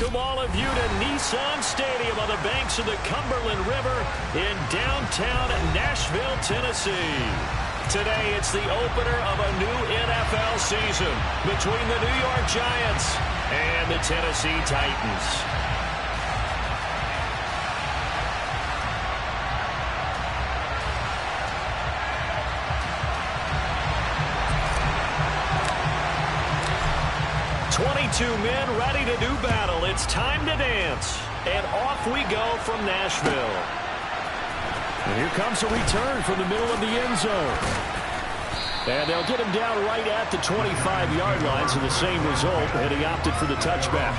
welcome all of you to Nissan Stadium on the banks of the Cumberland River in downtown Nashville, Tennessee. Today, it's the opener of a new NFL season between the New York Giants and the Tennessee Titans. Two men ready to do battle. It's time to dance. And off we go from Nashville. And here comes a return from the middle of the end zone. And they'll get him down right at the 25-yard line, so the same result, and he opted for the touchback.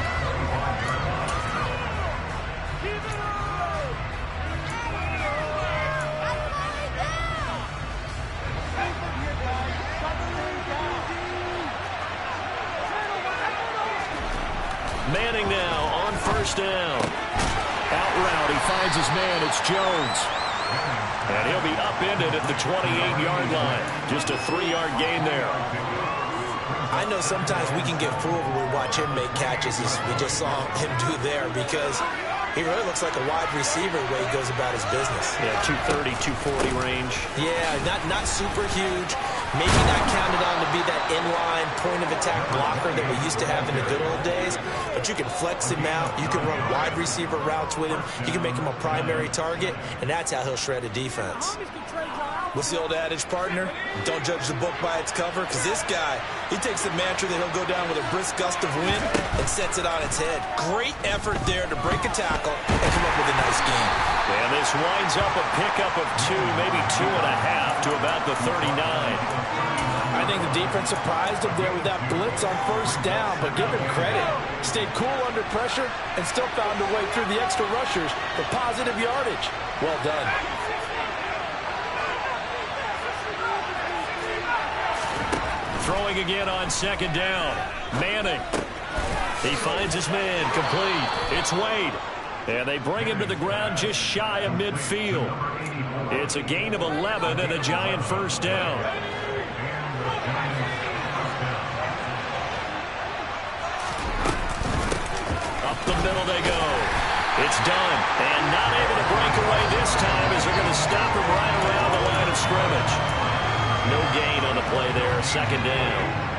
Manning now on first down. Out route, he finds his man. It's Jones. And he'll be upended at the 28-yard line. Just a 3-yard gain there. I know sometimes we can get fooled when we watch him make catches, as we just saw him do there, because he really looks like a wide receiver the way he goes about his business. Yeah, 230, 240 range. Yeah, not super huge. Maybe not counted on to be that inline point-of-attack blocker that we used to have in the good old days, but you can flex him out. You can run wide receiver routes with him. You can make him a primary target, and that's how he'll shred a defense. What's the old adage, partner? Don't judge the book by its cover, because this guy, he takes the mantra that he'll go down with a brisk gust of wind and sets it on its head. Great effort there to break a tackle and come up with a nice game. And this winds up a pickup of 2, maybe 2.5 to about the 39. I think the defense surprised him there with that blitz on first down, but give him credit. Stayed cool under pressure and still found a way through the extra rushers for positive yardage. Well done. Throwing again on second down. Manning. He finds his man complete. It's Wade. And they bring him to the ground just shy of midfield. It's a gain of 11 and a Giant first down. Up the middle they go. It's done. And not able to break away this time as they're going to stop him right around the line of scrimmage. No gain on the play there. Second down.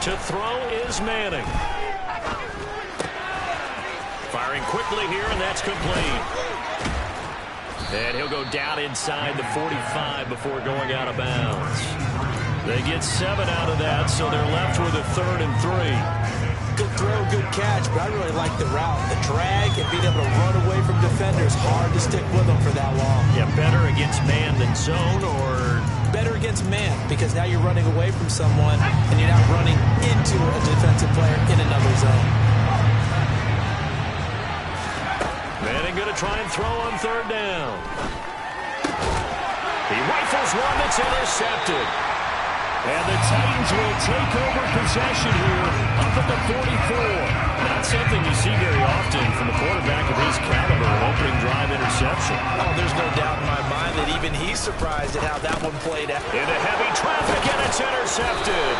To throw is Manning. Firing quickly here, and that's complete. And he'll go down inside the 45 before going out of bounds. They get 7 out of that, so they're left with a 3rd and 3. Good throw, good catch, but I really like the route. The drag and being able to run away from defenders. Hard to stick with them for that long. Yeah, better against man than zone, or better against man, because now you're running away from someone and you're not running into a defensive player in another zone. Manning going to try and throw on third down. He rifles one that's intercepted. And the Titans will take over possession here up at the 44. Not something you see very often from a quarterback of his caliber, an opening drive interception. Oh, there's no doubt in my mind that even he's surprised at how that one played out. Into heavy traffic, and it's intercepted.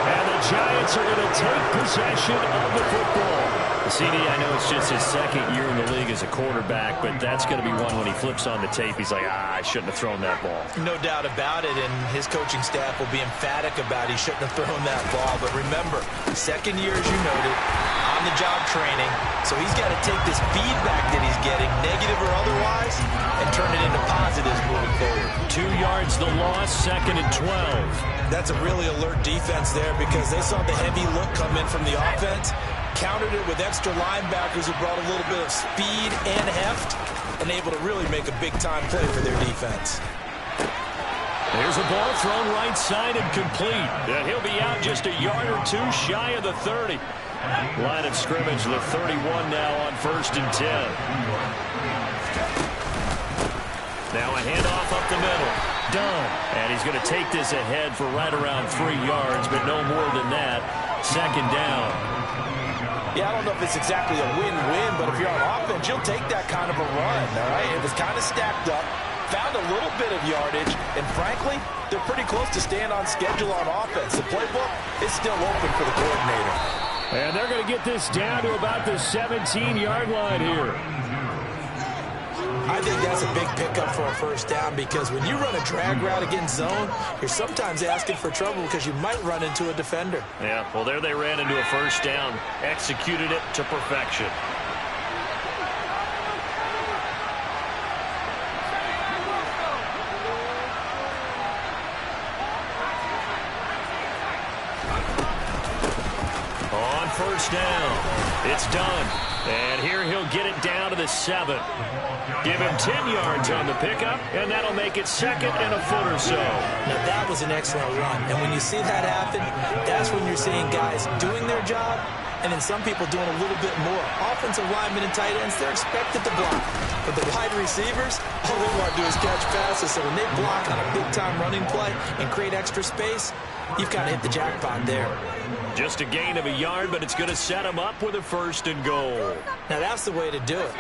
And the Giants are going to take possession of the football. CD, I know it's just his second year in the league as a quarterback, but that's going to be one when he flips on the tape. He's like, I shouldn't have thrown that ball. No doubt about it, and his coaching staff will be emphatic about he shouldn't have thrown that ball. But remember, second year, as you noted, on-the-job training, so he's got to take this feedback that he's getting, negative or otherwise, and turn it into positives moving forward. 2 yards the loss, 2nd and 12. That's a really alert defense there because they saw the heavy look come in from the offense, countered it with extra linebackers who brought a little bit of speed and heft, and able to really make a big-time play for their defense. There's a ball thrown right side and complete. And he'll be out just a yard or 2 shy of the 30. Line of scrimmage, the 31 now on 1st and 10. Now a handoff up the middle. Done. And he's going to take this ahead for right around 3 yards, but no more than that. 2nd down. Yeah, I don't know if it's exactly a win-win, but if you're on offense, you'll take that kind of a run, all right? It was kind of stacked up. found a little bit of yardage, and frankly, they're pretty close to staying on schedule on offense. The playbook is still open for the coordinator. And they're going to get this down to about the 17-yard line here. I think that's a big pickup for a first down, because when you run a drag route against zone, you're sometimes asking for trouble because you might run into a defender. Yeah, well, there they ran into a first down, executed it to perfection. On first down, it's done. And here he'll get it down to the 7. Give him 10 yards on the pickup, and that'll make it 2nd and a foot or so. Now, that was an excellent run. And when you see that happen, that's when you're seeing guys doing their job, and then some people doing a little bit more. Offensive linemen and tight ends, they're expected to block. But the wide receivers, all they want to do is catch passes. So when they block on a big-time running play and create extra space, you've kind of hit the jackpot there. Just a gain of a yard, but it's going to set him up with a 1st and goal. Now, that's the way to do it.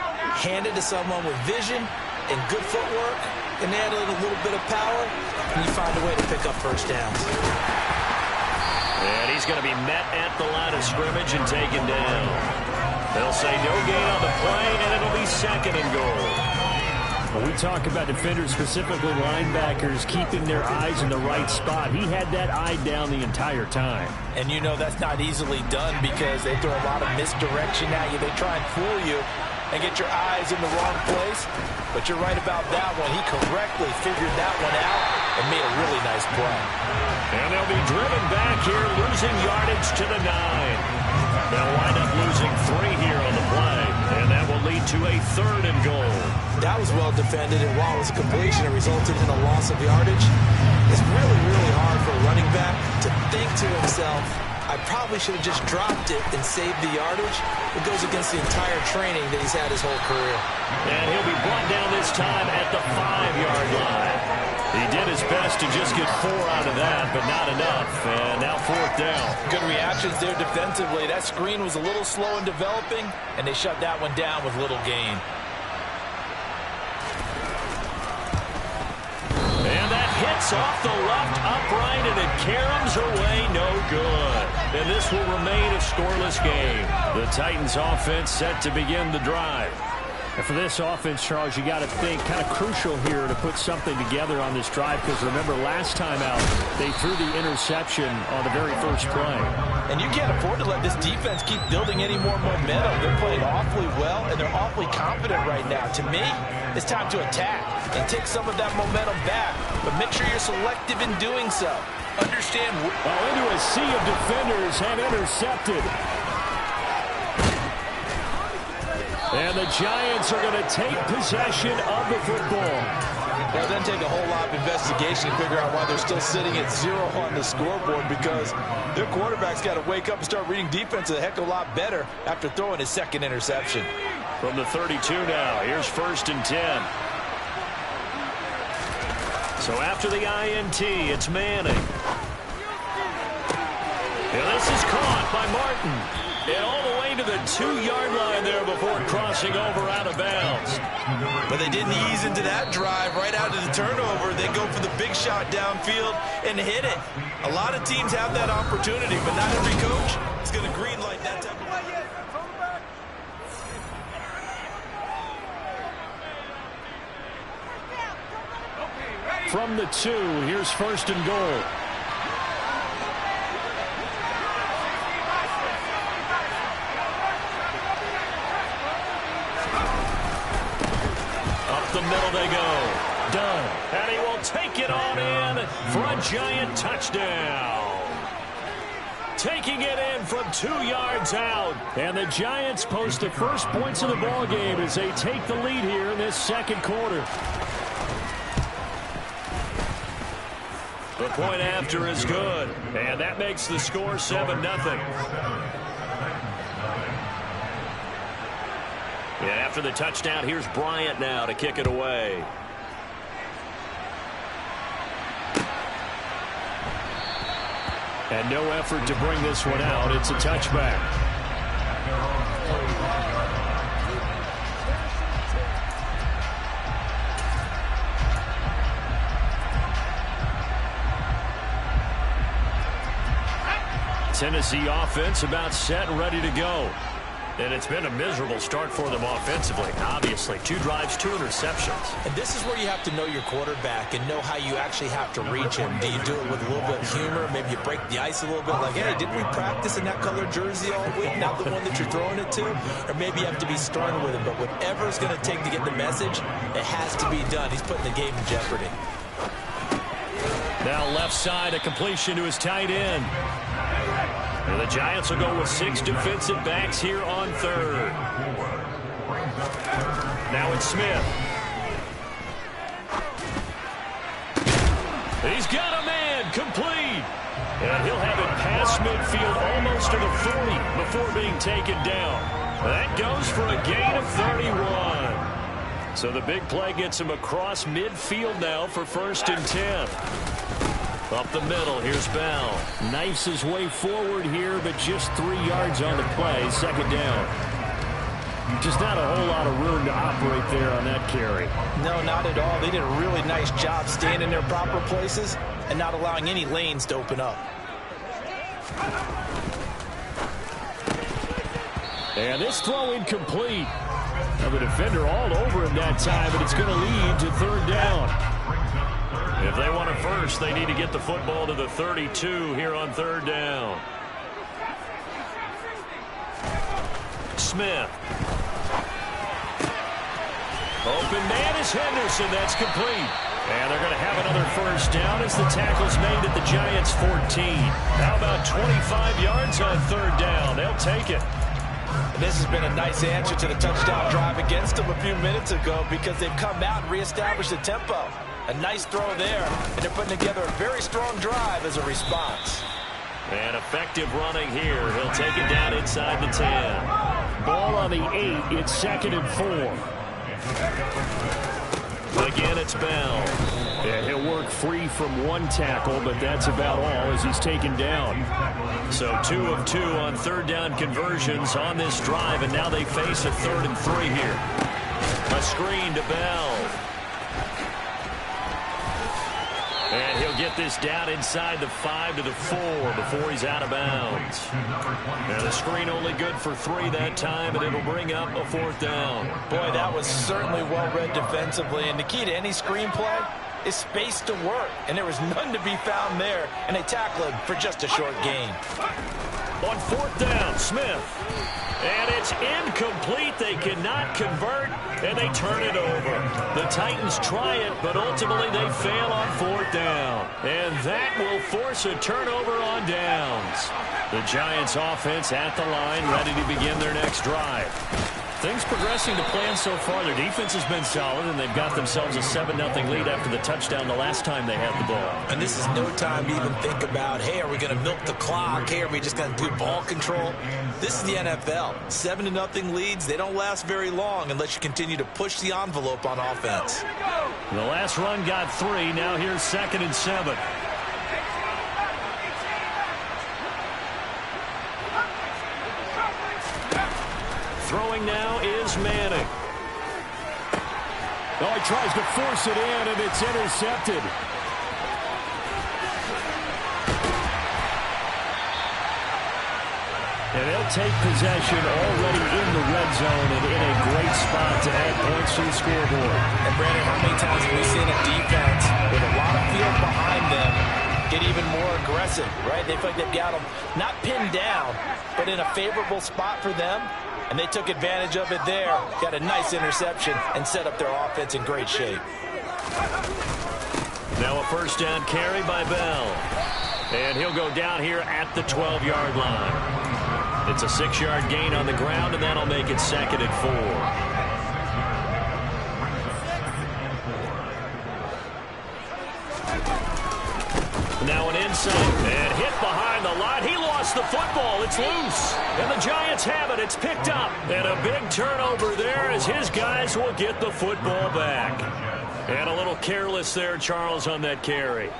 Hand it to someone with vision and good footwork, and add a little bit of power, and you find a way to pick up first downs. And he's going to be met at the line of scrimmage and taken down. They'll say no gain on the play, and it'll be 2nd and goal. When we talk about defenders, specifically linebackers, keeping their eyes in the right spot, he had that eye down the entire time. And you know that's not easily done because they throw a lot of misdirection at you. They try and fool you and get your eyes in the wrong place. But you're right about that one. He correctly figured that one out and made a really nice play. And they'll be driven back here, losing yardage to the 9. They'll wind up losing 3 here on the play, and that will lead to a 3rd and goal. That was well defended, and while it was a completion, it resulted in a loss of yardage. It's really, really hard for a running back to think to himself, I probably should have just dropped it and saved the yardage. It goes against the entire training that he's had his whole career. And he'll be brought down this time at the 5-yard line. He did his best to just get 4 out of that, but not enough. And now 4th down. Good reactions there defensively. That screen was a little slow in developing, and they shut that one down with little gain. And that hits off the left upright, and it caroms away, no good. And this will remain a scoreless game. The Titans offense set to begin the drive. And for this offense, Charles, you got to think kind of crucial here to put something together on this drive, because remember last time out they threw the interception on the very first play. And you can't afford to let this defense keep building any more momentum. They're playing awfully well, and they're awfully confident right now. To me, it's time to attack and take some of that momentum back, but make sure you're selective in doing so. Understand. Into a sea of defenders and intercepted. And the Giants are going to take possession of the football. Well, it doesn't take a whole lot of investigation to figure out why they're still sitting at 0 on the scoreboard, because their quarterback's got to wake up and start reading defense a heck of a lot better after throwing his 2nd interception. From the 32 now, here's 1st and 10. So after the INT, it's Manning. And this is caught by Martin. And all the way to the 2-yard line there before crossing over out of bounds. But they didn't ease into that drive right out of the turnover. They go for the big shot downfield and hit it. A lot of teams have that opportunity, but not every coach is going to green light that type of play. From the 2, here's 1st and goal. The middle they go. Done. And he will take it on in for a Giant touchdown. Taking it in from 2 yards out. And the Giants post the first points of the ball game as they take the lead here in this 2nd quarter. The point after is good. And that makes the score 7-0. Yeah, after the touchdown, here's Bryant now to kick it away. And no effort to bring this one out. It's a touchback. Tennessee offense about set and ready to go. And it's been a miserable start for them offensively. Obviously, 2 drives, 2 interceptions. And this is where you have to know your quarterback and know how you actually have to reach him. Do you do it with a little bit of humor? Maybe you break the ice a little bit, like, hey, didn't we practice in that color jersey all week, not the one that you're throwing it to? Or maybe you have to be stern with him. But whatever it's going to take to get the message, it has to be done. He's putting the game in jeopardy. Now left side, a completion to his tight end. And the Giants will go with 6 defensive backs here on third. Now it's Smith. He's got a man, complete. And he'll have it past midfield almost to the 40 before being taken down. That goes for a gain of 31. So the big play gets him across midfield now for 1st and 10. Up the middle, here's Bell. Knifes his way forward here, but just 3 yards on the play, 2nd down. Just not a whole lot of room to operate there on that carry. No, not at all. They did a really nice job staying in their proper places and not allowing any lanes to open up. And this throw incomplete. Now the defender all over him that time, but it's going to lead to 3rd down. If they want it first, they need to get the football to the 32 here on 3rd down. Smith. Open man is Henderson. That's complete. And they're going to have another 1st down as the tackle's made at the Giants' 14. How about 25 yards on 3rd down? They'll take it. This has been a nice answer to the touchdown drive against them a few minutes ago because they've come out and reestablished the tempo. A nice throw there, and they're putting together a very strong drive as a response. And effective running here. He'll take it down inside the 10. Ball on the 8. It's 2nd and 4. Again, it's Bell. Yeah, he'll work free from 1 tackle, but that's about all as he's taken down. So 2 of 2 on 3rd down conversions on this drive, and now they face a 3rd and 3 here. A screen to Bell. And he'll get this down inside the 5 to the 4 before he's out of bounds. Now the screen only good for 3 that time, and it'll bring up a 4th down. Boy, that was certainly well read defensively. And the key to any screen play is space to work. And there was none to be found there. And they tackle him for just a short gain. On 4th down, Smith. And it's incomplete. They cannot convert, and they turn it over. The Titans try it, but ultimately they fail on 4th down. And that will force a turnover on downs. The Giants offense at the line, ready to begin their next drive. Things progressing to plan so far. Their defense has been solid, and they've got themselves a 7-0 lead after the touchdown the last time they had the ball. And this is no time to even think about, hey, are we going to milk the clock? Hey, are we just going to do ball control? This is the NFL. 7-0 leads, they don't last very long unless you continue to push the envelope on offense. The last run got 3. Now here's 2nd and 7. Throwing now is Manning. Oh, he tries to force it in, and it's intercepted. And they'll take possession already in the red zone and in a great spot to add points to the scoreboard. And, Brandon, how many times have we seen a defense with a lot of field behind them get even more aggressive, right? They feel like they've got them not pinned down, but in a favorable spot for them. And they took advantage of it there. Got a nice interception and set up their offense in great shape. Now a 1st down carry by Bell. And he'll go down here at the 12-yard line. It's a 6-yard gain on the ground, and that'll make it 2nd and 4. Now an inside, and hit behind the line. He lost the football. It's loose. And the Giants have it. It's picked up. And a big turnover there as his guys will get the football back. And a little careless there, Charles, on that carry.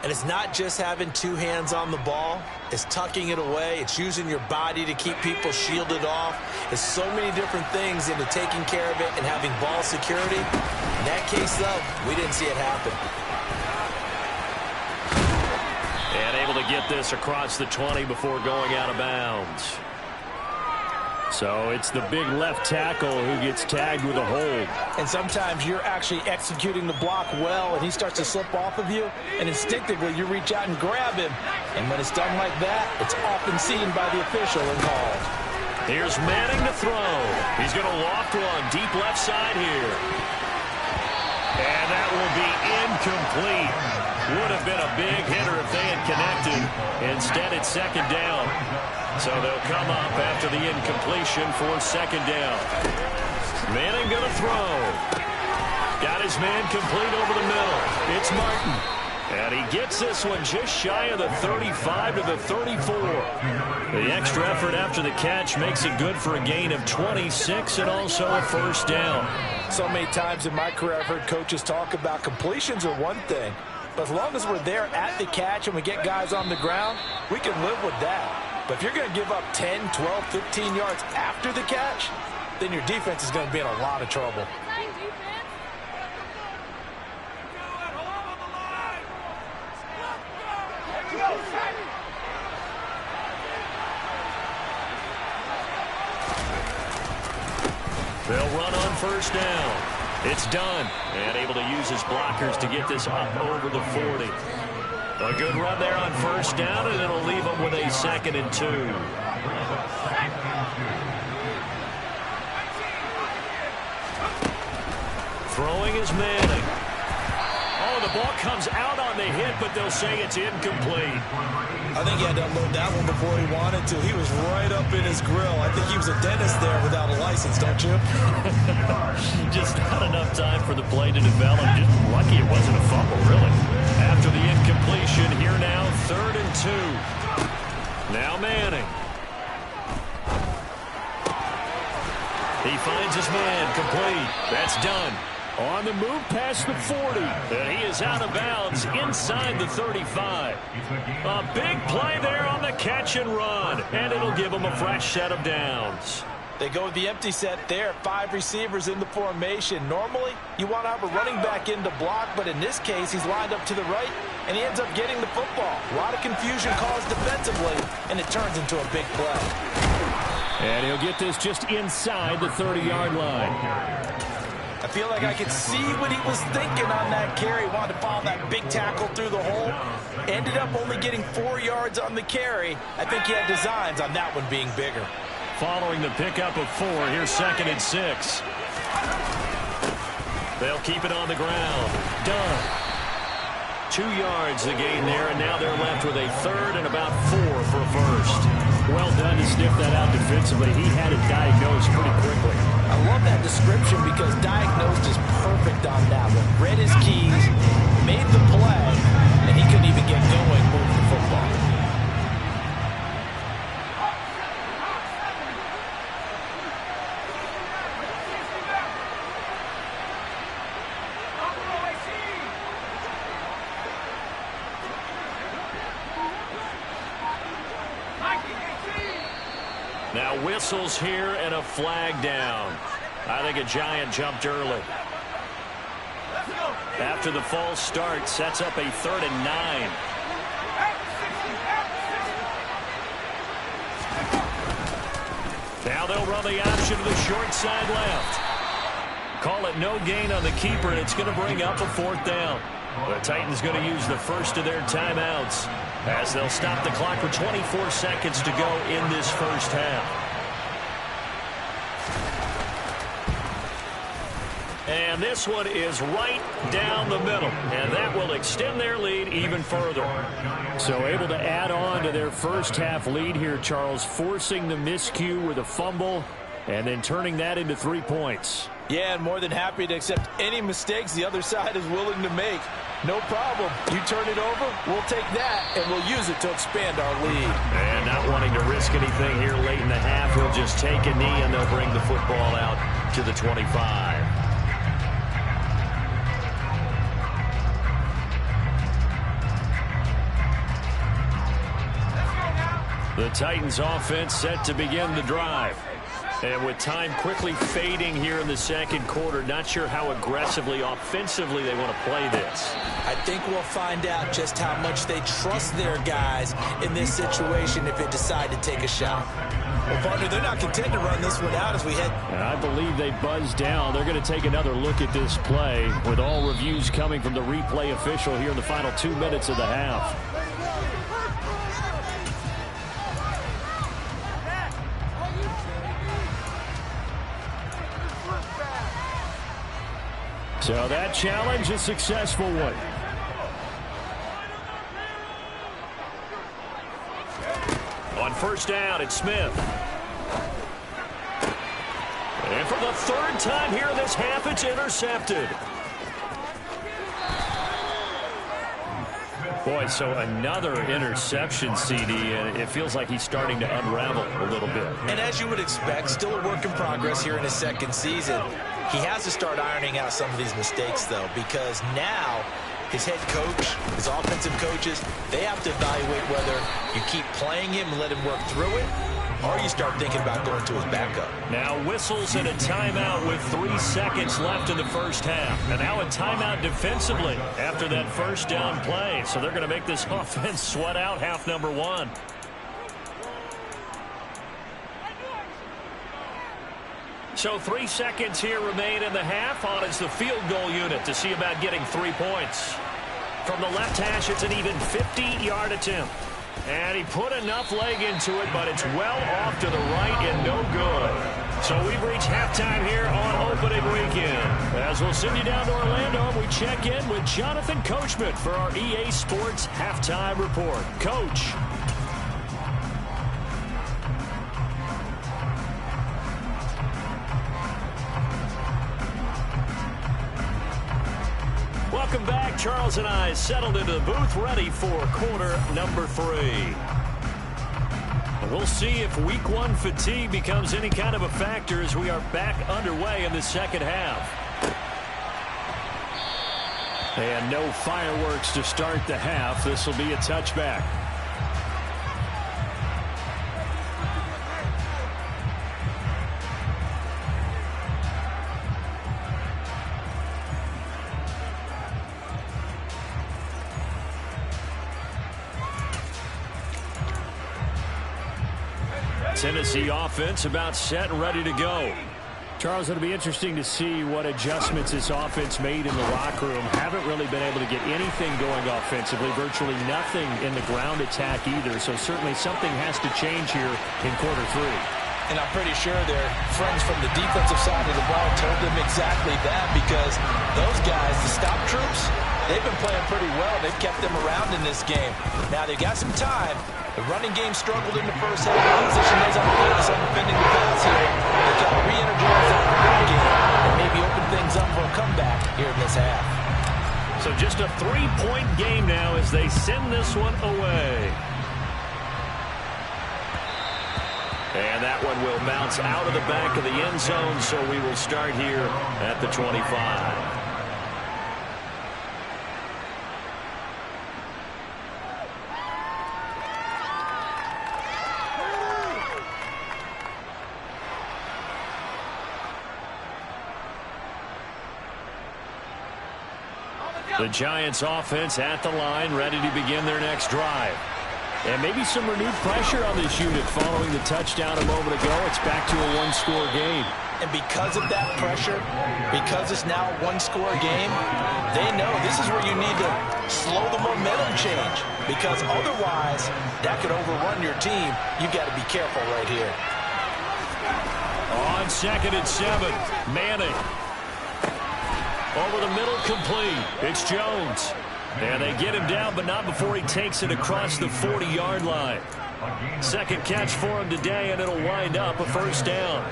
And it's not just having 2 hands on the ball. It's tucking it away. It's using your body to keep people shielded off. There's so many different things into taking care of it and having ball security. In that case, though, we didn't see it happen. And able to get this across the 20 before going out of bounds. So it's the big left tackle who gets tagged with a hold. And sometimes you're actually executing the block well, and he starts to slip off of you, and instinctively you reach out and grab him. And when it's done like that, it's often seen by the official and called. Here's Manning to throw. He's going to loft one deep left side here. And that will be incomplete. Would have been a big hitter if they had connected. Instead, it's second down. So they'll come up after the incompletion for second down. Manning going to throw. Got his man complete over the middle. It's Martin. And he gets this one just shy of the 35 to the 34. The extra effort after the catch makes it good for a gain of 26 and also a first down. So many times in my career I've heard coaches talk about completions are one thing. But as long as we're there at the catch and we get guys on the ground, we can live with that. But if you're going to give up 10, 12, 15 yards after the catch, then your defense is going to be in a lot of trouble. They'll run on first down. It's done. And able to use his blockers to get this up over the 40. A good run there on first down, and it'll leave them with a 2nd and 2. Throwing is Manning. Oh, the ball comes out on the hit, but they'll say it's incomplete. I think he had to unload that one before he wanted to. He was right up in his grill. I think he was a dentist there without a license, don't you? Just not enough time for the play to develop. Just lucky it wasn't a fumble, really. After the incompletion, here now, 3rd and 2. Now Manning. He finds his man, complete. That's done. On the move past the 40. And he is out of bounds inside the 35. A big play there on the catch and run. And it'll give him a fresh set of downs. They go with the empty set there. 5 receivers in the formation. Normally, you want to have a running back in to block, but in this case, he's lined up to the right, and he ends up getting the football. A lot of confusion caused defensively, and it turns into a big play. And he'll get this just inside the 30-yard line. I feel like I could see what he was thinking on that carry. Wanted to follow that big tackle through the hole. Ended up only getting 4 yards on the carry. I think he had designs on that one being bigger. Following the pickup of 4, here's 2nd and 6. They'll keep it on the ground. Done. 2 yards the gain there, and now they're left with a 3rd and about 4 for a first. Well done to sniff that out defensively. He had it diagnosed pretty quickly. I love that description because diagnosed is perfect on that one. Read his keys, made the play, and he couldn't even get going moving the football. Now whistles here and a flag down. I think a Giant jumped early. After the false start, sets up a 3rd and 9. Now they'll run the option to the short side left. Call it no gain on the keeper, and it's going to bring up a 4th down. The Titans going to use the first of their timeouts as they'll stop the clock with 24 seconds to go in this first half. And this one is right down the middle, and that will extend their lead even further. So able to add on to their first half lead here, Charles, forcing the miscue with a fumble and then turning that into 3 points. Yeah, and more than happy to accept any mistakes the other side is willing to make. No problem. You turn it over, we'll take that, and we'll use it to expand our lead. And not wanting to risk anything here late in the half, he'll just take a knee, and they'll bring the football out to the 25. The Titans offense set to begin the drive. And with time quickly fading here in the second quarter, not sure how aggressively, offensively they want to play this. I think we'll find out just how much they trust their guys in this situation if they decide to take a shot. Well, partner, they're not content to run this one out as we head. And I believe they buzzed down. They're going to take another look at this play with all reviews coming from the replay official here in the final 2 minutes of the half. So that challenge, a successful one. On first down, it's Smith. And for the third time here in this half, it's intercepted. Boy, so another interception, CD, and it feels like he's starting to unravel a little bit. And as you would expect, still a work in progress here in his second season. He has to start ironing out some of these mistakes, though, because now his head coach, his offensive coaches, they have to evaluate whether you keep playing him and let him work through it, or you start thinking about going to his backup. Now whistles and a timeout with 3 seconds left in the first half. And now a timeout defensively after that first down play. So they're going to make this offense sweat out half number 1. So 3 seconds here remain in the half. On is the field goal unit to see about getting 3 points. From the left hash, it's an even 50-yard attempt. And he put enough leg into it, but it's well off to the right and no good. So we've reached halftime here on opening weekend. As we'll send you down to Orlando, we check in with Jonathan Coachman for our EA Sports Halftime Report. Coach. Welcome back. Charles and I settled into the booth, ready for quarter number 3. And we'll see if week 1 fatigue becomes any kind of a factor as we are back underway in the second half. And no fireworks to start the half. This will be a touchback. Tennessee offense about set and ready to go. Charles, it'll be interesting to see what adjustments this offense made in the locker room. Haven't really been able to get anything going offensively, virtually nothing in the ground attack either. So certainly something has to change here in quarter 3. And I'm pretty sure their friends from the defensive side of the ball told them exactly that, because those guys, the stop troops, they've been playing pretty well. They've kept them around in this game. Now they've got some time. The running game struggled in the first half. Opposition knows how to focus on defending the pass here. They've got to re-energize that running game and maybe open things up for a comeback here in this half. So just a 3-point game now as they send this one away. And that one will bounce out of the back of the end zone, so we will start here at the 25. The Giants offense at the line, ready to begin their next drive. And maybe some renewed pressure on this unit following the touchdown a moment ago. It's back to a one-score game. And because of that pressure, because it's now a one-score game, they know this is where you need to slow the momentum change. Because otherwise, that could overrun your team. You've got to be careful right here. On 2nd and 7, Manning. Over the middle, complete. It's Jones. And they get him down, but not before he takes it across the 40-yard line. Second catch for him today, and it'll wind up a first down.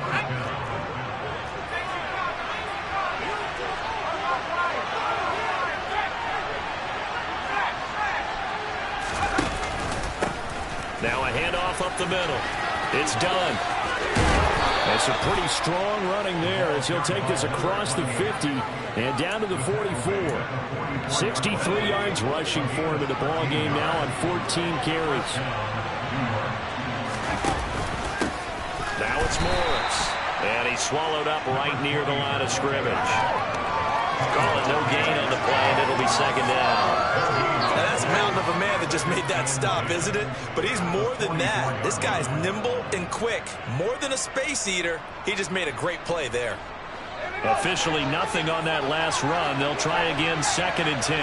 Now a handoff up the middle. It's done. It's a pretty strong running there as he'll take this across the 50 and down to the 44. 63 yards rushing for him in the ball game now on 14 carries. Now it's Morris. He's swallowed up right near the line of scrimmage. Calling no gain on the play, and it'll be second down. Now that's a mountain of a man that just made that stop, isn't it? But he's more than that. This guy's nimble and quick. More than a space eater. He just made a great play there. Officially nothing on that last run. They'll try again, 2nd and 10.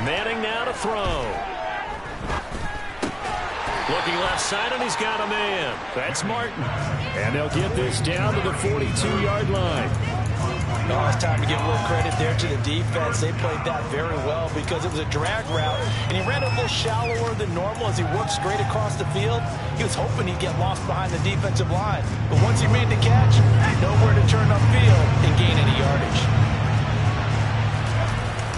Manning now to throw. Looking left side, and he's got a man. That's Martin. And they'll get this down to the 42-yard line. Oh, it's time to give a little credit there to the defense. They played that very well because it was a drag route, and he ran a little shallower than normal as he worked straight across the field. He was hoping he'd get lost behind the defensive line. But once he made the catch, nowhere to turn upfield and gain any yardage.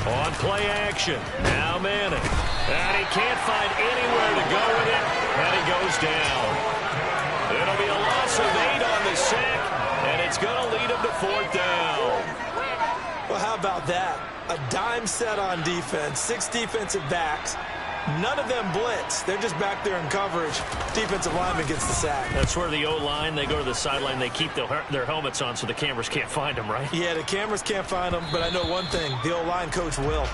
On play action, now Manning. And he can't find anywhere to go with it, and he goes down. It'll be a loss of 8 on the sack, and it's going to lead him to 4th down. Well, how about that? A dime set on defense, 6 defensive backs. None of them blitz. They're just back there in coverage. Defensive lineman gets the sack. That's where the O-line, they go to the sideline, they keep their helmets on so the cameras can't find them, right? Yeah, the cameras can't find them, but I know one thing. The O-line coach will.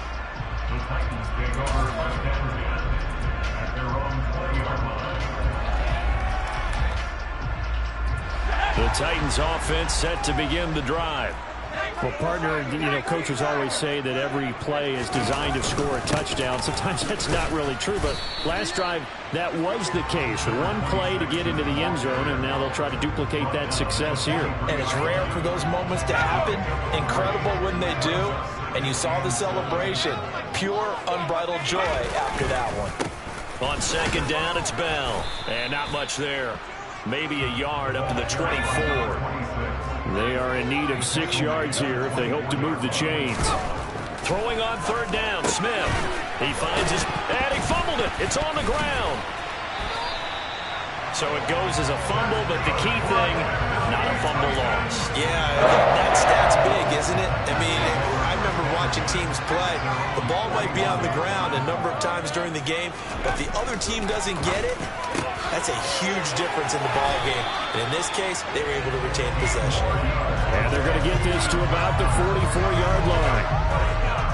The Titans offense set to begin the drive. Well, partner, coaches always say that every play is designed to score a touchdown. Sometimes that's not really true, but last drive, that was the case. One play to get into the end zone, and now they'll try to duplicate that success here. And it's rare for those moments to happen. Incredible when they do. And you saw the celebration. Pure, unbridled joy after that one. On 2nd down, it's Bell. And not much there. Maybe a yard up to the 24. They are in need of 6 yards here if they hope to move the chains. Throwing on 3rd down, Smith. He finds his, and he fumbled it. It's on the ground. So it goes as a fumble, but the key thing, not a fumble loss. Yeah, that stat's big, isn't it? I mean, I remember watching teams play. The ball might be on the ground a number of times during the game, but the other team doesn't get it. That's a huge difference in the ball game. And in this case, they were able to retain possession. And they're going to get this to about the 44-yard line.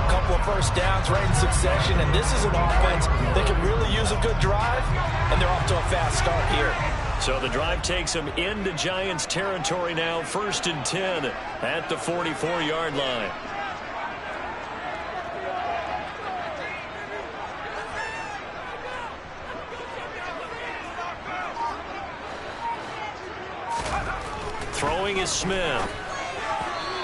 A couple of first downs right in succession, and this is an offense that can really use a good drive, and they're off to a fast start here. So the drive takes them into Giants territory now, 1st and 10 at the 44-yard line. Throwing is Smith.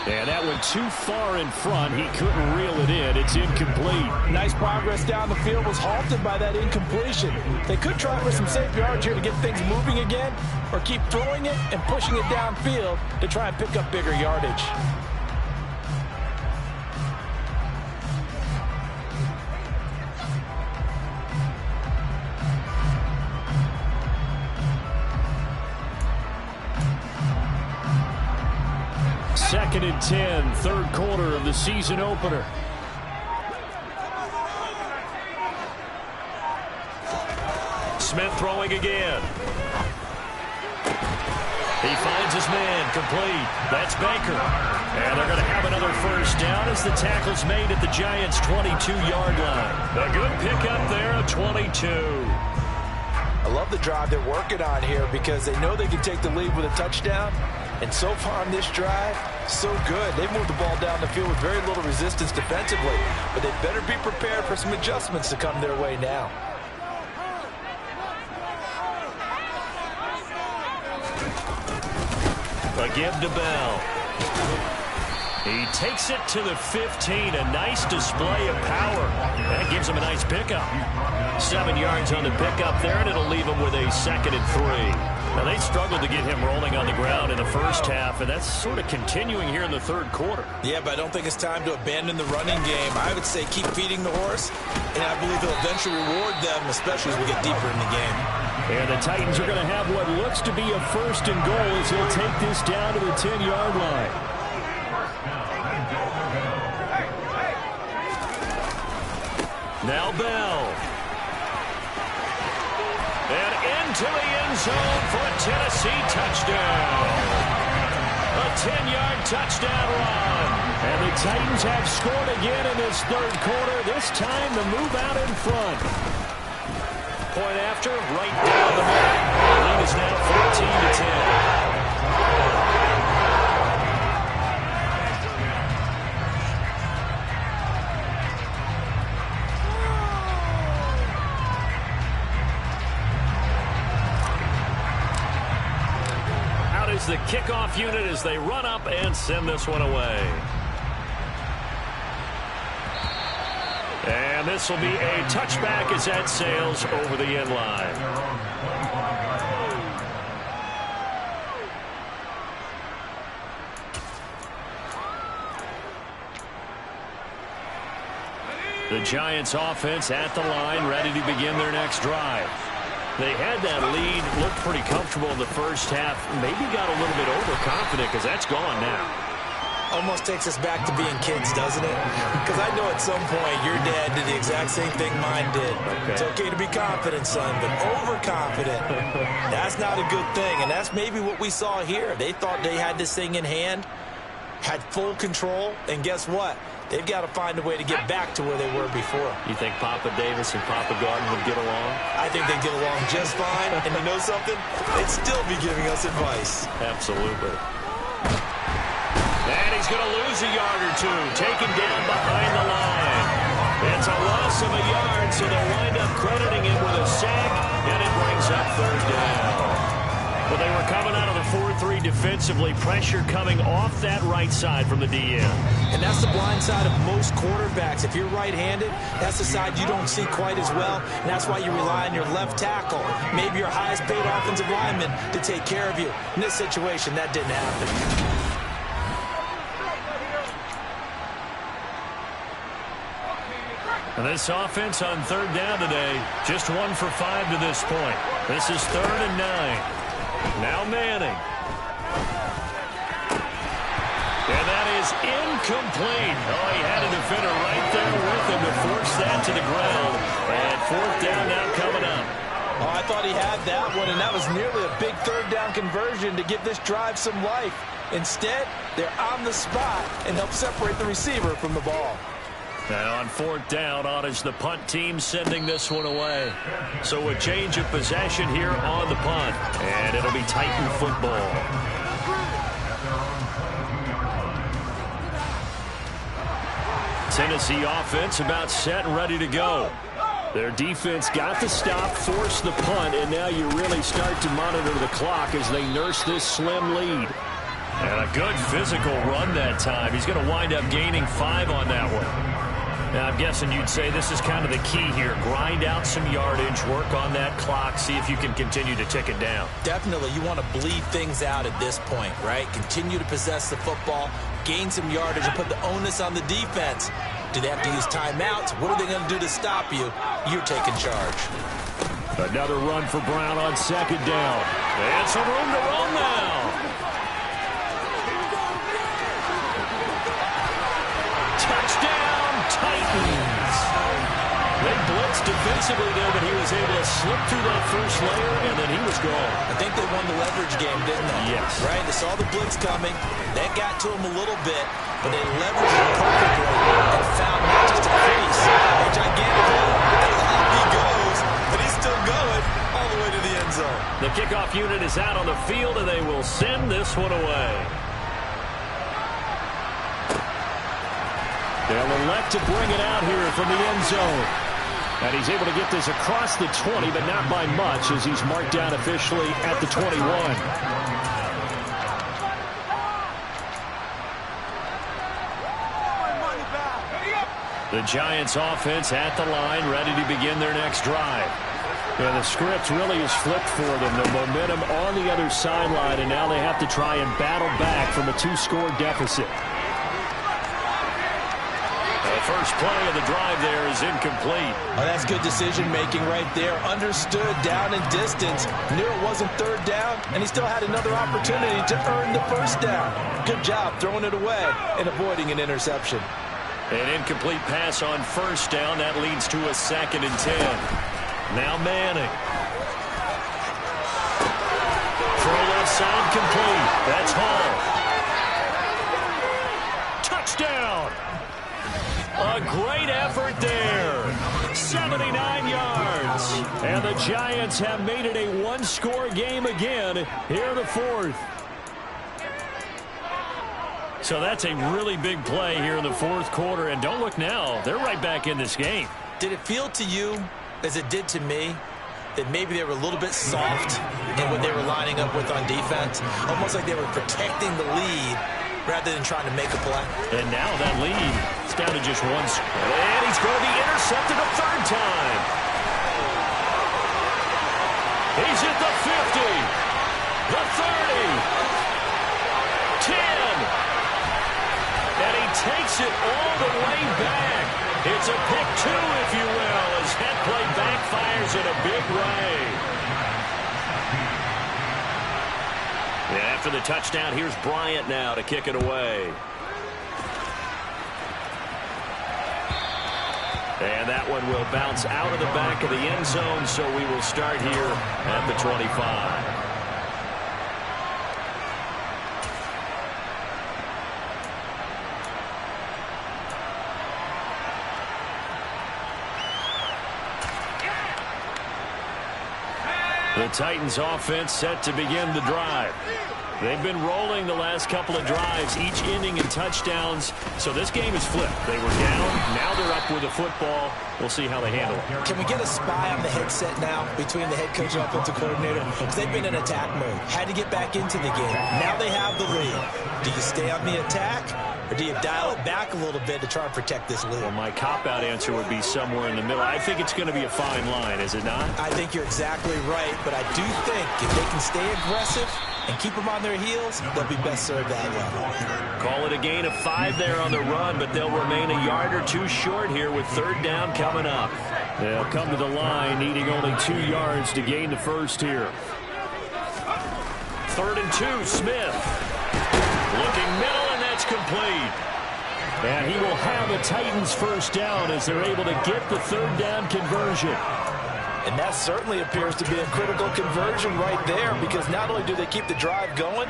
And that went too far in front. He couldn't reel it in. It's incomplete. Nice progress down the field, was halted by that incompletion. They could try for some safe yards here to get things moving again, or keep throwing it and pushing it downfield to try and pick up bigger yardage. Second and 10, 3rd quarter of the season opener. Smith throwing again. He finds his man, complete. That's Baker. And they're going to have another first down as the tackle's made at the Giants' 22-yard line. A good pickup there at 22. I love the drive they're working on here because they know they can take the lead with a touchdown. And so far on this drive, so good. They've moved the ball down the field with very little resistance defensively. But they better be prepared for some adjustments to come their way now. A give to Bell. He takes it to the 15. A nice display of power. That gives him a nice pickup. 7 yards on the pickup there, and it'll leave him with a 2nd and 3. Now, they struggled to get him rolling on the ground in the first half, and that's sort of continuing here in the 3rd quarter. Yeah, but I don't think it's time to abandon the running game. I would say keep feeding the horse, and I believe they'll eventually reward them, especially as we get deeper in the game. And the Titans are going to have what looks to be a 1st and goal as he'll take this down to the 10-yard line. Now Bell. And into the end zone for a Tennessee touchdown. A 10-yard touchdown run. And the Titans have scored again in this third quarter, this time to move out in front. Point after, right down the middle. The lead is now 14-10. The kickoff unit as they run up and send this one away. And this will be a touchback as that sails over the end line. The Giants offense at the line, ready to begin their next drive. They had that lead, looked pretty comfortable in the first half, maybe got a little bit overconfident because that's gone now. Almost takes us back to being kids, doesn't it? Because I know at some point your dad did the exact same thing mine did. Okay. It's okay to be confident, son, but overconfident, that's not a good thing. And that's maybe what we saw here. They thought they had this thing in hand, had full control, and guess what? They've got to find a way to get back to where they were before. You think Papa Davis and Papa Garden would get along? I think they'd get along just fine. And you know something? They'd still be giving us advice. Absolutely. And he's going to lose a yard or two. Taken down behind the line. It's a loss of a yard, so they'll wind up crediting him with a sack, and it brings up third down. But they were coming out of the 4-3 defensively. Pressure coming off that right side from the DN. And that's the blind side of most quarterbacks. If you're right-handed, that's the side you don't see quite as well. And that's why you rely on your left tackle, maybe your highest-paid offensive lineman, to take care of you. In this situation, that didn't happen. And this offense on third down today, just 1 for 5 to this point. This is 3rd and 9. Now Manning. And that is incomplete. Oh, he had a defender right there with him to force that to the ground. And 4th down now coming up. Oh, I thought he had that one, and that was nearly a big third down conversion to give this drive some life. Instead, they're on the spot and help separate the receiver from the ball. And on 4th down, on is the punt team sending this one away. So a change of possession here on the punt. And it'll be Titan football. Tennessee offense about set and ready to go. Their defense got the stop, forced the punt, and now you really start to monitor the clock as they nurse this slim lead. And a good physical run that time. He's going to wind up gaining 5 on that one. Now, I'm guessing you'd say this is kind of the key here. Grind out some yardage, work on that clock, see if you can continue to tick it down. Definitely. You want to bleed things out at this point, right? Continue to possess the football, gain some yardage, and put the onus on the defense. Do they have to use timeouts? What are they going to do to stop you? You're taking charge. Another run for Brown on 2nd down. And some room to run now. Touchdown, Titans. They blitzed defensively there, but he was able to slip through that first layer, and then he was gone. I think they won the leverage game, didn't they? Yes. Right? They saw the blitz coming. That got to him a little bit, but they leveraged it perfectly and found not just a crease, a gigantic hole. And off he goes, and he's still going all the way to the end zone. The kickoff unit is out on the field, and they will send this one away. They'll elect to bring it out here from the end zone. And he's able to get this across the 20, but not by much, as he's marked down officially at the 21. The Giants offense at the line, ready to begin their next drive. And the script really is flipped for them. The momentum on the other sideline, and now they have to try and battle back from a 2-score deficit. The first play of the drive there is incomplete. Oh, that's good decision-making right there. Understood down and distance. Knew it wasn't third down, and he still had another opportunity to earn the first down. Good job throwing it away and avoiding an interception. An incomplete pass on first down. That leads to a 2nd and 10. Now Manning. Inside complete. That's Hall. Touchdown. A great effort there. 79 yards. And the Giants have made it a one-score game again here in the fourth. So that's a really big play here in the fourth quarter. And don't look now. They're right back in this game. Did it feel to you, as it did to me, that maybe they were a little bit soft in what they were lining up with on defense? Almost like they were protecting the lead rather than trying to make a play. And now that lead is down to just one. And he's going to be intercepted a third time. He's at the 50, the 30, 10. And he takes it all the way back. It's a pick two, if you will, as that play backfires in a big way. And after the touchdown, here's Bryant now to kick it away. And that one will bounce out of the back of the end zone, so we will start here at the 25. The Titans offense set to begin the drive. They've been rolling the last couple of drives, each ending in touchdowns. So this game is flipped. They were down. Now they're up with the football. We'll see how they handle it. Can we get a spy on the headset now between the head coach and offensive coordinator? Because they've been in attack mode. Had to get back into the game. Now they have the lead. Do you stay on the attack, or do you dial it back a little bit to try and protect this lead? Well, my cop-out answer would be somewhere in the middle. I think it's going to be a fine line, is it not? I think you're exactly right, but I do think if they can stay aggressive and keep them on their heels, they'll be best served that way. Call it a gain of 5 there on the run, but they'll remain a yard or two short here with third down coming up. They'll come to the line needing only 2 yards to gain the first here. 3rd and 2, Smith. Looking middle, and that's complete. And he will have a Titans first down as they're able to get the third down conversion. And that certainly appears to be a critical conversion right there, because not only do they keep the drive going,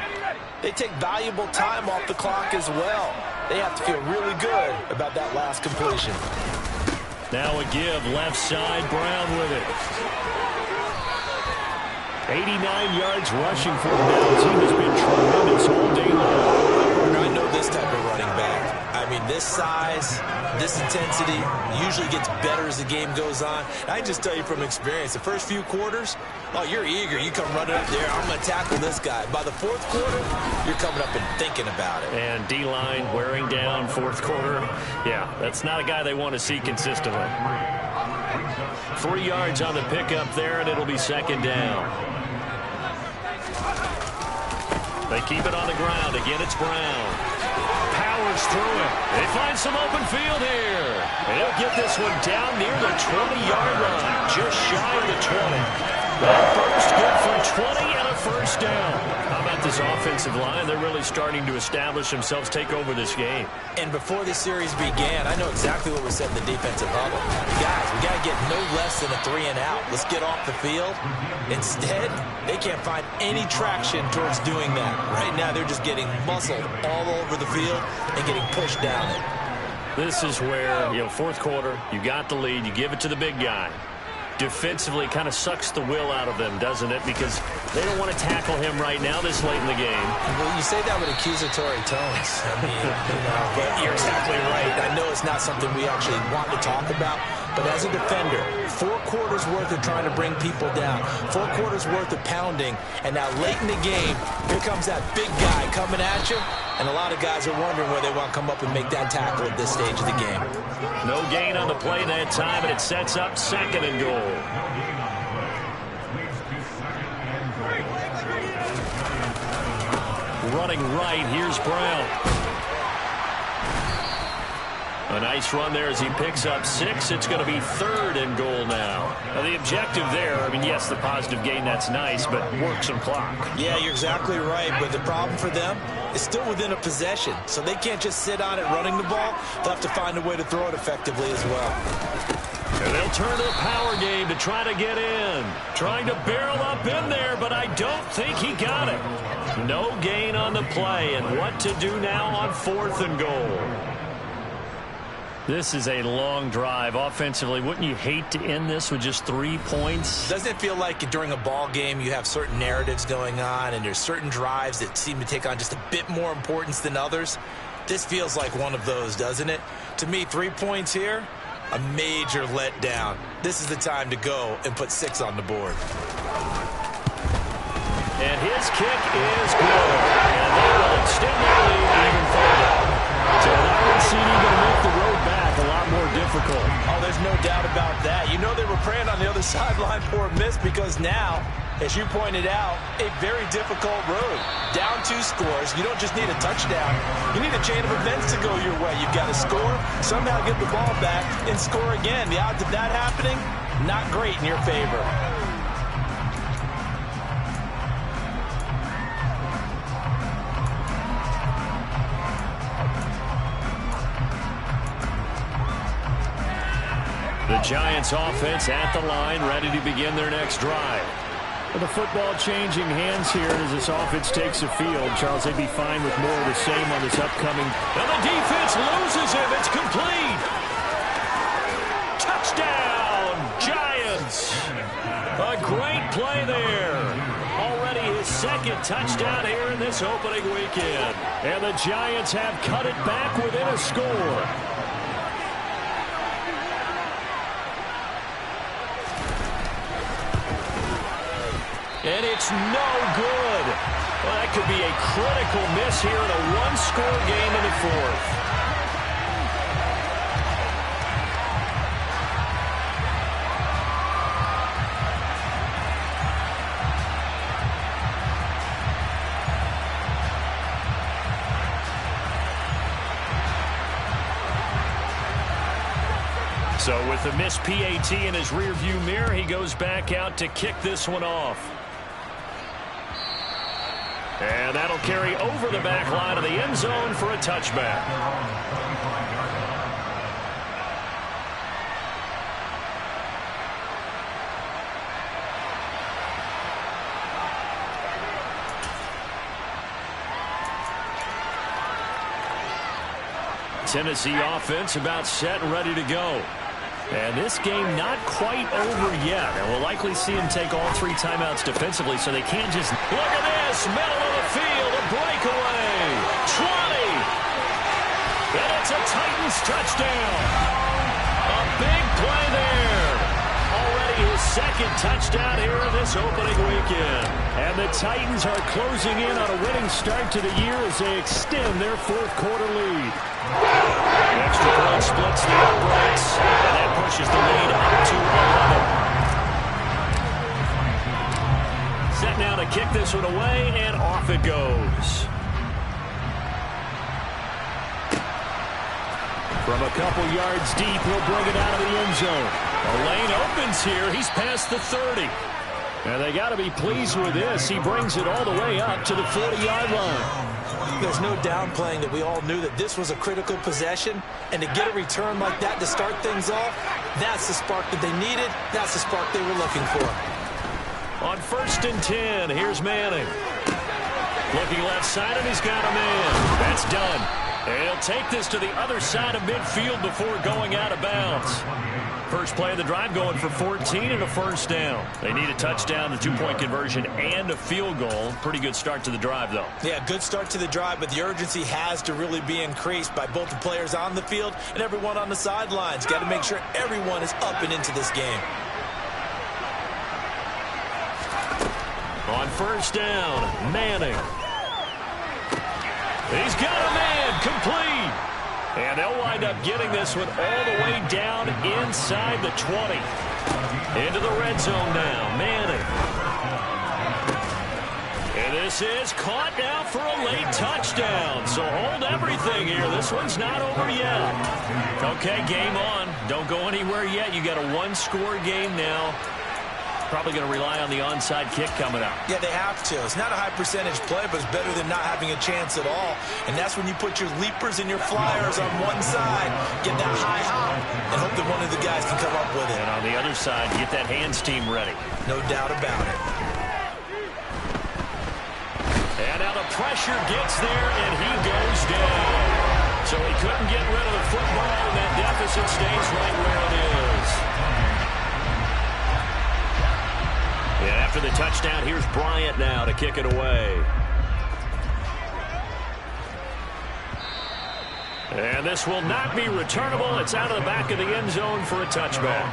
they take valuable time off the clock as well. They have to feel really good about that last completion. Now a give, left side, Brown with it. 89 yards rushing for the Browns. He has been tremendous all day long. I know this type of running back. I mean, this size, this intensity usually gets better as the game goes on. And I just tell you from experience, the first few quarters, oh, you're eager. You come running up there, I'm going to tackle this guy. By the fourth quarter, you're coming up and thinking about it. And D-line wearing down fourth quarter. Yeah, that's not a guy they want to see consistently. 3 yards on the pickup there, and it'll be second down. They keep it on the ground. Again, it's Brown. Powers through it. They find some open field here. And he'll get this one down near the 20-yard line, just shy of the 20. That burst good for 20 and a first down. How about this offensive line? They're really starting to establish themselves, take over this game. And before this series began, I know exactly what was said in the defensive huddle. Guys, we got to get no less than a 3 and out. Let's get off the field. Instead, they can't find any traction towards doing that. Right now, they're just getting muscled all over the field and getting pushed down it. This is where, fourth quarter, you got the lead, you give it to the big guy. Defensively kind of sucks the will out of them, doesn't it? Because they don't want to tackle him right now this late in the game. Well, you say that with accusatory tones. I mean, but you're exactly right. I know it's not something we actually want to talk about, but as a defender, 4 quarters worth of trying to bring people down, 4 quarters worth of pounding, and now late in the game, here comes that big guy coming at you, and a lot of guys are wondering where they want to come up and make that tackle at this stage of the game. No gain on the play that time, and it sets up 2nd and goal. Running right, here's Brown. A nice run there as he picks up 6. It's going to be 3rd and goal now. Now the objective there, yes, the positive gain, that's nice, but work some clock. Yeah, you're exactly right, but the problem for them is still within a possession, so they can't just sit on it running the ball. They'll have to find a way to throw it effectively as well. And they'll turn to the power game to try to get in. Trying to barrel up in there, but I don't think he got it. No gain on the play, and what to do now on 4th and goal. This is a long drive offensively. Wouldn't you hate to end this with just 3 points? Doesn't it feel like during a ball game you have certain narratives going on and there's certain drives that seem to take on just a bit more importance than others? This feels like one of those, doesn't it? To me, 3 points here, a major letdown. This is the time to go and put 6 on the board. And his kick is good. And they will extend their lead even further. So an iron seeding going to make the road back a lot more difficult. Oh, there's no doubt about that. You know they were praying on the other sideline for a miss because now, as you pointed out, a very difficult road. Down 2 scores. You don't just need a touchdown. You need a chain of events to go your way. You've got to score, somehow get the ball back, and score again. The odds of that happening, not great in your favor. The Giants offense at the line, ready to begin their next drive. With the football changing hands here as this offense takes the field. Charles, they'd be fine with more of the same on this upcoming. And the defense loses him. It's complete. Touchdown, Giants. A great play there. Already his 2nd touchdown here in this opening weekend. And the Giants have cut it back within a score. And it's no good. Well, that could be a critical miss here in a 1-score game in the 4th. So with the missed PAT in his rearview mirror, he goes back out to kick this one off. And that'll carry over the back line of the end zone for a touchback. Tennessee offense about set and ready to go. And this game not quite over yet. And we'll likely see him take all 3 timeouts defensively, so they can't just... Look at this! Middle of the field, a breakaway! 20! And it's a Titans touchdown! A big play there! Already his 2nd touchdown here in this opening weekend. And the Titans are closing in on a winning start to the year as they extend their 4th quarter lead. Extra point splits the uprights, and that pushes the lead up to 11. Set now to kick this one away, and off it goes. From a couple yards deep, he'll bring it out of the end zone. The lane opens here. He's past the 30. And they got to be pleased with this. He brings it all the way up to the 40-yard line. There's no downplaying that we all knew that this was a critical possession, and to get a return like that to start things off, that's the spark that they needed. That's the spark they were looking for. On 1st and 10, here's Manning. Looking left side, and he's got a man. That's done. And he'll take this to the other side of midfield before going out of bounds. First play of the drive going for 14 and a 1st down. They need a touchdown, a 2-point conversion, and a field goal. Pretty good start to the drive, though. Yeah, good start to the drive, but the urgency has to really be increased by both the players on the field and everyone on the sidelines. Got to make sure everyone is up and into this game. On 1st down, Manning. He's got a man, complete. And they'll wind up getting this one all the way down inside the 20. Into the red zone now, Manning. And this is caught now for a late touchdown. So hold everything here. This one's not over yet. Okay, game on. Don't go anywhere yet. You got a 1-score game now. probably going to rely on the onside kick coming up. Yeah, they have to. It's not a high percentage play, but it's better than not having a chance at all. And that's when you put your leapers and your flyers on one side, get that high hop, and hope that one of the guys can come up with it. And on the other side, get that hands team ready. No doubt about it. And now the pressure gets there, and he goes down. So he couldn't get rid of the football, and that deficit stays right where it is. And after the touchdown, here's Bryant now to kick it away. And this will not be returnable. It's out of the back of the end zone for a touchback.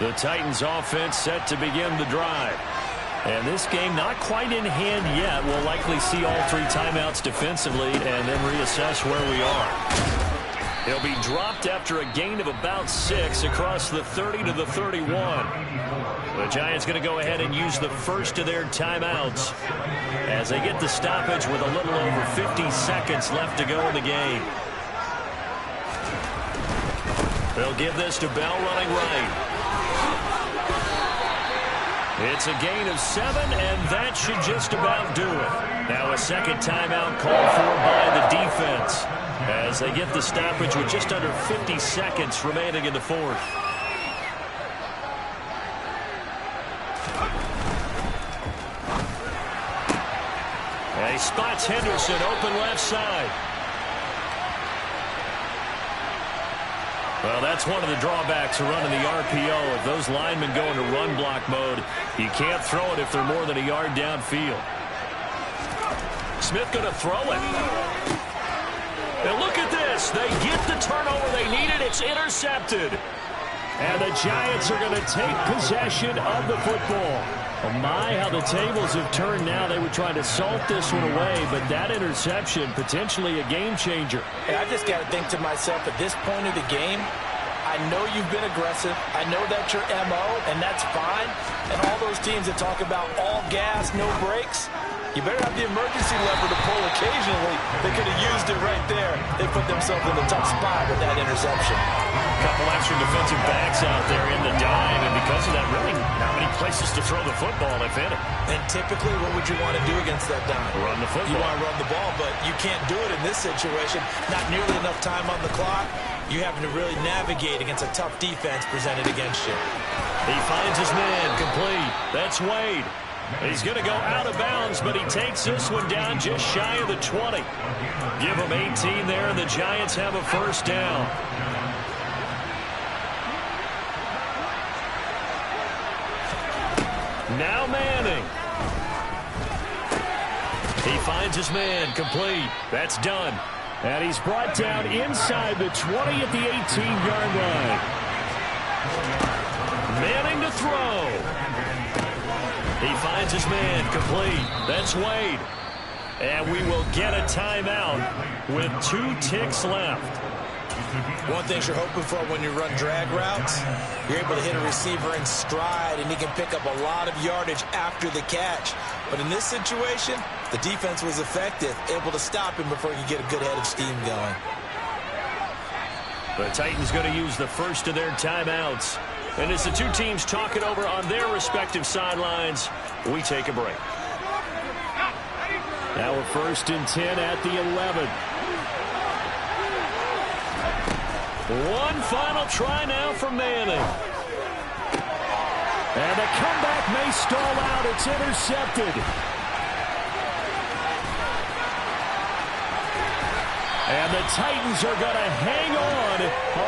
The Titans offense set to begin the drive. And this game not quite in hand yet. We'll likely see all 3 timeouts defensively and then reassess where we are. He'll be dropped after a gain of about 6 across the 30 to the 31. The Giants going to go ahead and use the first of their timeouts as they get the stoppage with a little over 50 seconds left to go in the game. They'll give this to Bell running right. It's a gain of 7, and that should just about do it. Now a second timeout called for by the defense as they get the stoppage with just under 50 seconds remaining in the fourth. And he spots Henderson open left side. Well, that's one of the drawbacks of running the RPO. If those linemen go into run block mode, you can't throw it if they're more than a yard downfield. Smith going to throw it. And look at this. They get the turnover they needed. It's intercepted. And the Giants are going to take possession of the football. Oh my, how the tables have turned now. They were trying to salt this one away, but that interception, potentially a game changer. And I just got to think to myself, at this point of the game, I know you've been aggressive. I know that's your MO, and that's fine. And all those teams that talk about all gas, no brakes, you better have the emergency lever to pull occasionally. They could have used it right there. They put themselves in a tough spot with that interception. A couple extra defensive backs out there in the dime, and because of that, really not many places to throw the football, if any. And typically, what would you want to do against that dime? Run the football. You want to run the ball, but you can't do it in this situation. Not nearly enough time on the clock. You having to really navigate against a tough defense presented against you. He finds his man complete. That's Wade. He's going to go out of bounds, but he takes this one down just shy of the 20. Give him 18 there, and the Giants have a first down. Now Manning. He finds his man complete. That's done. And he's brought down inside the 20 at the 18-yard line. Manning to throw. He finds his man complete. That's Wade. And we will get a timeout with 2 ticks left. One thing you're hoping for when you run drag routes, you're able to hit a receiver in stride, and he can pick up a lot of yardage after the catch. But in this situation, the defense was effective, able to stop him before he could get a good head of steam going. The Titans going to use the first of their timeouts. And as the two teams talk it over on their respective sidelines, we take a break. Now we're 1st and 10 at the 11. One final try now for Manning. And the comeback may stall out. It's intercepted. And the Titans are going to hang on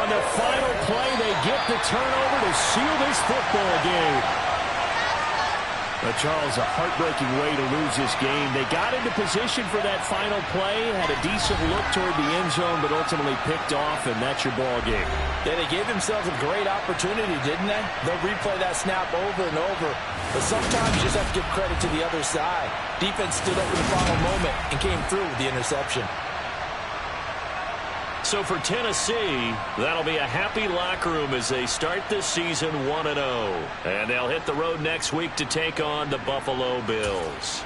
the final play. They get the turnover to seal this football game. But Charles, a heartbreaking way to lose this game. They got into position for that final play, had a decent look toward the end zone, but ultimately picked off, and that's your ball game. Yeah, they gave themselves a great opportunity, didn't they? They'll replay that snap over and over. But sometimes you just have to give credit to the other side. Defense stood up in the final moment and came through with the interception. So for Tennessee, that'll be a happy locker room as they start this season 1-0. And they'll hit the road next week to take on the Buffalo Bills.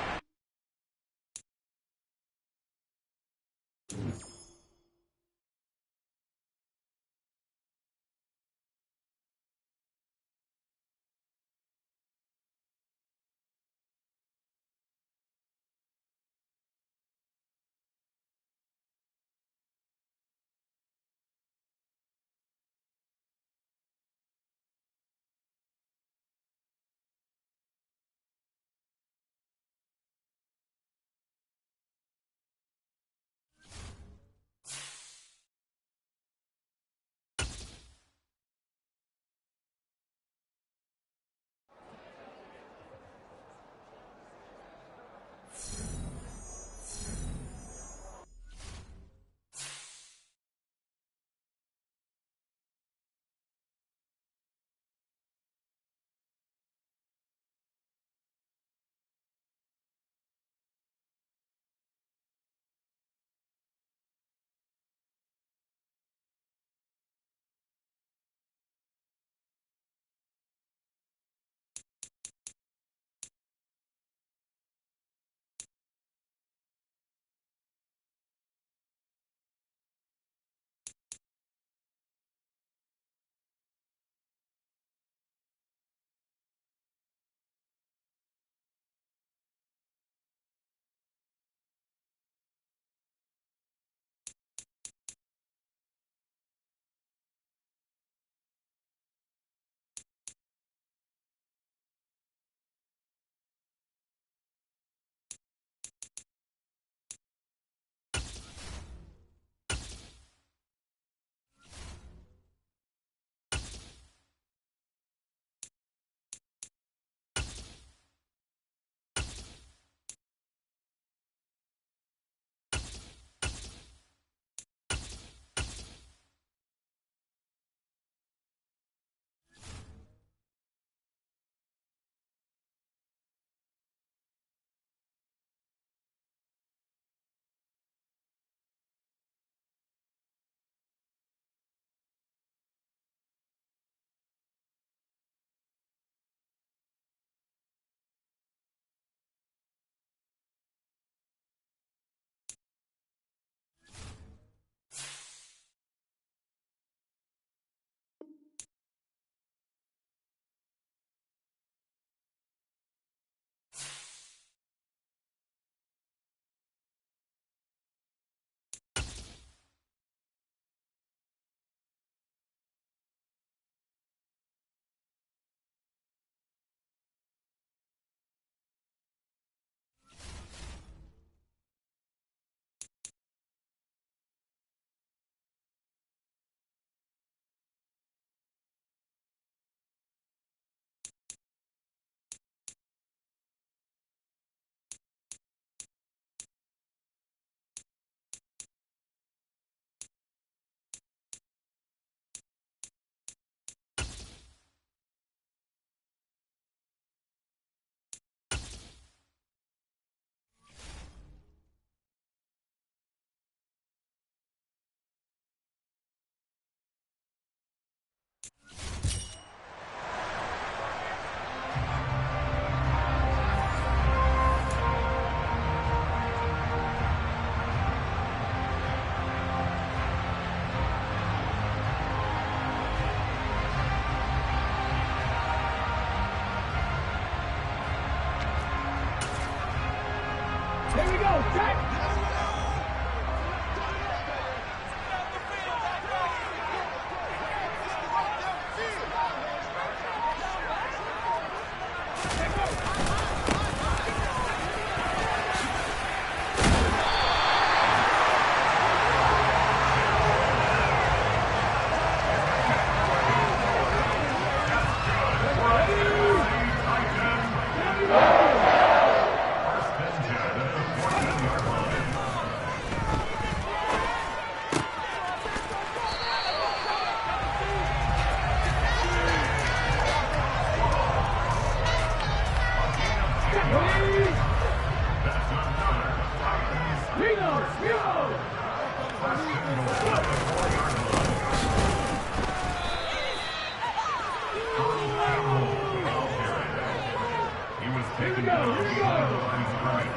taken down on the line of scrimmage.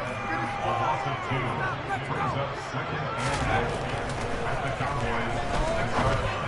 A loss of 2 brings up second and goal at the Cowboys' 6-yard line.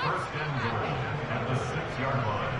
First and goal at the 6-yard line.